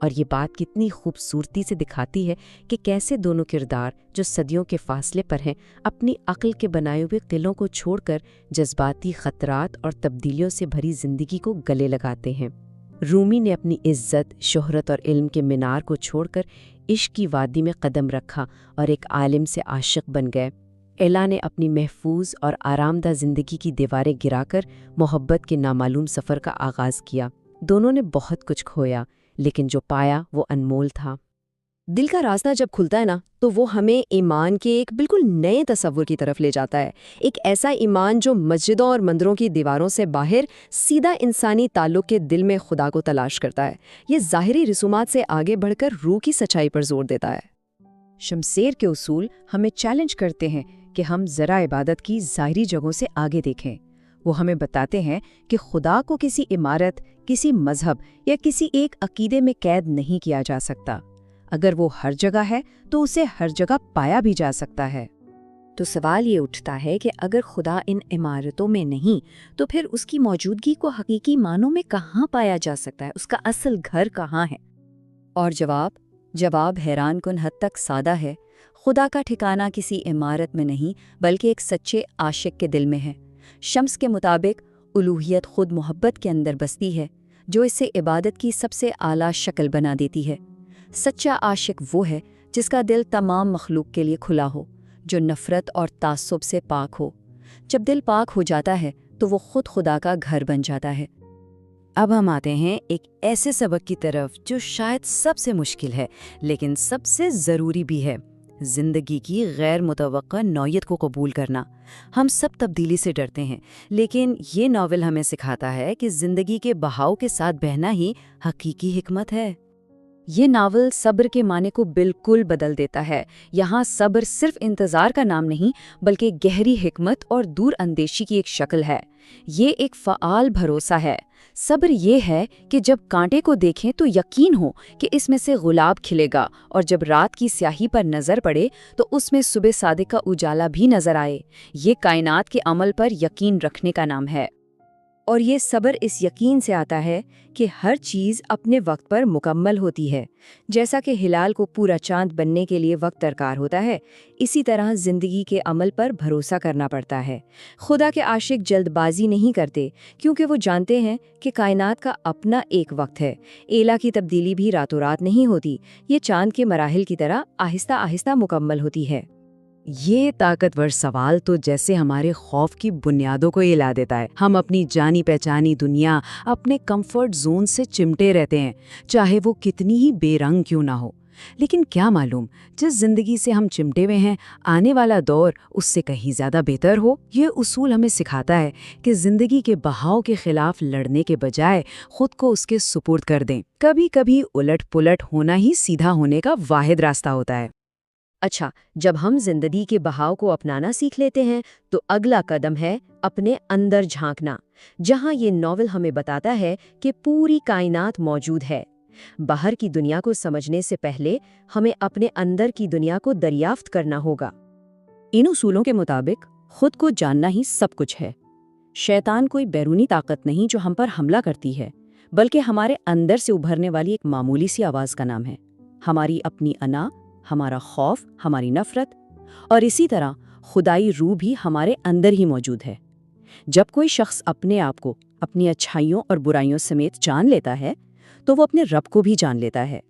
اور یہ بات کتنی خوبصورتی سے دکھاتی ہے کہ کیسے دونوں کردار جو صدیوں کے فاصلے پر ہیں اپنی عقل کے بنائے ہوئے قلعوں کو چھوڑ کر جذباتی خطرات اور تبدیلیوں سے بھری زندگی کو گلے لگاتے ہیں۔ رومی نے اپنی عزت، شہرت اور علم کے مینار کو چھوڑ کر عشق کی وادی میں قدم رکھا اور ایک عالم سے عاشق بن گئے۔ ایلا نے اپنی محفوظ اور آرام دہ زندگی کی دیواریں گرا کر محبت کے نامعلوم سفر کا آغاز کیا۔ دونوں نے بہت کچھ کھویا، لیکن جو پایا وہ انمول تھا۔ دل کا راستہ جب کھلتا ہے نا تو وہ ہمیں ایمان کے ایک بالکل نئے تصور کی طرف لے جاتا ہے، ایک ایسا ایمان جو مسجدوں اور مندروں کی دیواروں سے باہر سیدھا انسانی تعلق کے دل میں خدا کو تلاش کرتا ہے۔ یہ ظاہری رسومات سے آگے بڑھ کر روح کی سچائی پر زور دیتا ہے۔ شمسیر کے اصول ہمیں چیلنج کرتے ہیں کہ ہم ذرا عبادت کی ظاہری جگہوں سے آگے دیکھیں۔ وہ ہمیں بتاتے ہیں کہ خدا کو کسی عمارت، کسی مذہب یا کسی ایک عقیدے میں قید نہیں کیا جا سکتا۔ اگر وہ ہر جگہ ہے تو اسے ہر جگہ پایا بھی جا سکتا ہے۔ تو سوال یہ اٹھتا ہے کہ اگر خدا ان عمارتوں میں نہیں تو پھر اس کی موجودگی کو حقیقی معنوں میں کہاں پایا جا سکتا ہے؟ اس کا اصل گھر کہاں ہے؟ اور جواب حیران کن حد تک سادہ ہے۔ خدا کا ٹھکانہ کسی عمارت میں نہیں بلکہ ایک سچے عاشق کے دل میں ہے۔ شمس کے مطابق الوہیت خود محبت کے اندر بستی ہے، جو اسے عبادت کی سب سے اعلیٰ شکل بنا دیتی ہے۔ سچا عاشق وہ ہے جس کا دل تمام مخلوق کے لیے کھلا ہو، جو نفرت اور تعصب سے پاک ہو۔ جب دل پاک ہو جاتا ہے تو وہ خود خدا کا گھر بن جاتا ہے۔ اب ہم آتے ہیں ایک ایسے سبق کی طرف جو شاید سب سے مشکل ہے لیکن سب سے ضروری بھی ہے، زندگی کی غیر متوقع نوعیت کو قبول کرنا۔ ہم سب تبدیلی سے ڈرتے ہیں، لیکن یہ ناول ہمیں سکھاتا ہے کہ زندگی کے بہاؤ کے ساتھ بہنا ہی حقیقی حکمت ہے۔ یہ ناول صبر کے معنی کو بالکل بدل دیتا ہے۔ یہاں صبر صرف انتظار کا نام نہیں بلکہ گہری حکمت اور دور اندیشی کی ایک شکل ہے۔ یہ ایک فعال بھروسہ ہے۔ صبر یہ ہے کہ جب کانٹے کو دیکھیں تو یقین ہو کہ اس میں سے گلاب کھلے گا، اور جب رات کی سیاہی پر نظر پڑے تو اس میں صبح صادق کا اجالا بھی نظر آئے۔ یہ کائنات کے عمل پر یقین رکھنے کا نام ہے۔ اور یہ صبر اس یقین سے آتا ہے کہ ہر چیز اپنے وقت پر مکمل ہوتی ہے۔ جیسا کہ ہلال کو پورا چاند بننے کے لیے وقت درکار ہوتا ہے، اسی طرح زندگی کے عمل پر بھروسہ کرنا پڑتا ہے۔ خدا کے عاشق جلد بازی نہیں کرتے کیونکہ وہ جانتے ہیں کہ کائنات کا اپنا ایک وقت ہے۔ ایلا کی تبدیلی بھی راتوں رات نہیں ہوتی، یہ چاند کے مراحل کی طرح آہستہ آہستہ مکمل ہوتی ہے۔ یہ طاقتور سوال تو جیسے ہمارے خوف کی بنیادوں کو ہلا دیتا ہے۔ ہم اپنی جانی پہچانی دنیا، اپنے کمفرٹ زون سے چمٹے رہتے ہیں، چاہے وہ کتنی ہی بے رنگ کیوں نہ ہو۔ لیکن کیا معلوم جس زندگی سے ہم چمٹے ہوئے ہیں آنے والا دور اس سے کہیں زیادہ بہتر ہو۔ یہ اصول ہمیں سکھاتا ہے کہ زندگی کے بہاؤ کے خلاف لڑنے کے بجائے خود کو اس کے سپرد کر دیں۔ کبھی کبھی الٹ پلٹ ہونا ہی سیدھا ہونے کا واحد راستہ ہوتا ہے۔ اچھا، جب ہم زندگی کے بہاؤ کو اپنانا سیکھ لیتے ہیں تو اگلا قدم ہے اپنے اندر جھانکنا، جہاں یہ ناول ہمیں بتاتا ہے کہ پوری کائنات موجود ہے۔ باہر کی دنیا کو سمجھنے سے پہلے ہمیں اپنے اندر کی دنیا کو دریافت کرنا ہوگا۔ ان اصولوں کے مطابق خود کو جاننا ہی سب کچھ ہے۔ شیطان کوئی بیرونی طاقت نہیں جو ہم پر حملہ کرتی ہے، بلکہ ہمارے اندر سے ابھرنے والی ایک معمولی سی آواز کا نام ہے، ہماری اپنی انا، ہمارا خوف، ہماری نفرت، اور اسی طرح خدائی روح بھی ہمارے اندر ہی موجود ہے۔ جب کوئی شخص اپنے آپ کو اپنی اچھائیوں اور برائیوں سمیت جان لیتا ہے تو وہ اپنے رب کو بھی جان لیتا ہے۔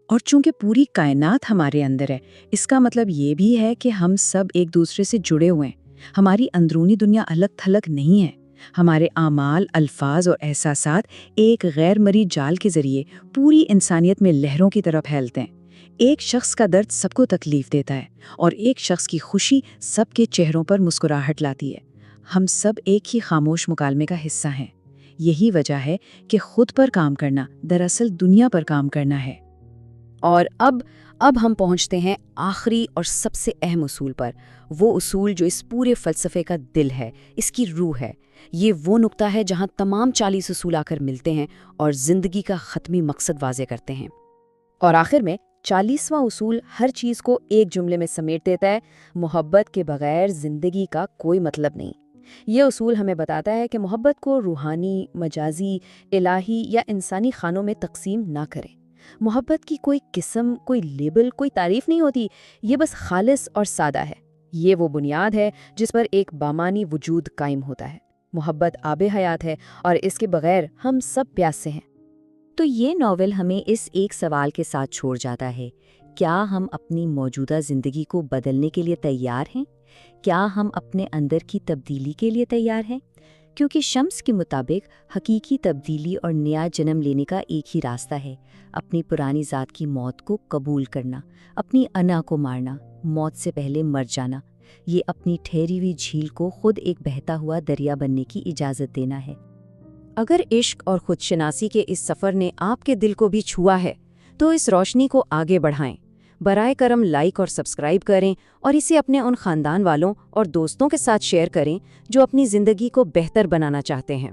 اور چونکہ پوری کائنات ہمارے اندر ہے، اس کا مطلب یہ بھی ہے کہ ہم سب ایک دوسرے سے جڑے ہوئے ہیں۔ ہماری اندرونی دنیا الگ تھلگ نہیں ہے۔ ہمارے اعمال، الفاظ اور احساسات ایک غیر مرئی جال کے ذریعے پوری انسانیت میں لہروں کی طرح پھیلتے ہیں۔ ایک شخص کا درد سب کو تکلیف دیتا ہے اور ایک شخص کی خوشی سب کے چہروں پر مسکراہٹ لاتی ہے۔ ہم سب ایک ہی خاموش مکالمے کا حصہ ہیں۔ یہی وجہ ہے کہ خود پر کام کرنا دراصل دنیا پر کام کرنا ہے۔ اور اب ہم پہنچتے ہیں آخری اور سب سے اہم اصول پر، وہ اصول جو اس پورے فلسفے کا دل ہے، اس کی روح ہے۔ یہ وہ نقطہ ہے جہاں تمام 40 اصول آ کر ملتے ہیں اور زندگی کا ختمی مقصد واضح کرتے ہیں۔ اور آخر میں 40واں اصول ہر چیز کو ایک جملے میں سمیٹ دیتا ہے: محبت کے بغیر زندگی کا کوئی مطلب نہیں۔ یہ اصول ہمیں بتاتا ہے کہ محبت کو روحانی، مجازی، الہی یا انسانی خانوں میں تقسیم نہ کریں، محبت کی کوئی قسم، کوئی لیبل، کوئی تعریف نہیں ہوتی، یہ بس خالص اور سادہ ہے۔ یہ وہ بنیاد ہے جس پر ایک بامانی وجود قائم ہوتا ہے۔ محبت آب حیات ہے اور اس کے بغیر ہم سب پیاسے ہیں۔ تو یہ ناول ہمیں اس ایک سوال کے ساتھ چھوڑ جاتا ہے، کیا ہم اپنی موجودہ زندگی کو بدلنے کے لیے تیار ہیں؟ کیا ہم اپنے اندر کی تبدیلی کے لیے تیار ہیں؟ کیونکہ شمس کے مطابق حقیقی تبدیلی اور نیا جنم لینے کا ایک ہی راستہ ہے، اپنی پرانی ذات کی موت کو قبول کرنا، اپنی انا کو مارنا، موت سے پہلے مر جانا، یہ اپنی ٹھہری ہوئی جھیل کو خود ایک بہتا ہوا دریا بننے کی اجازت دینا ہے۔ اگر عشق اور خودشناسی کے اس سفر نے آپ کے دل کو بھی چھوا ہے تو اس روشنی کو آگے بڑھائیں۔ برائے کرم لائک اور سبسکرائب کریں اور اسے اپنے ان خاندان والوں اور دوستوں کے ساتھ شیئر کریں جو اپنی زندگی کو بہتر بنانا چاہتے ہیں۔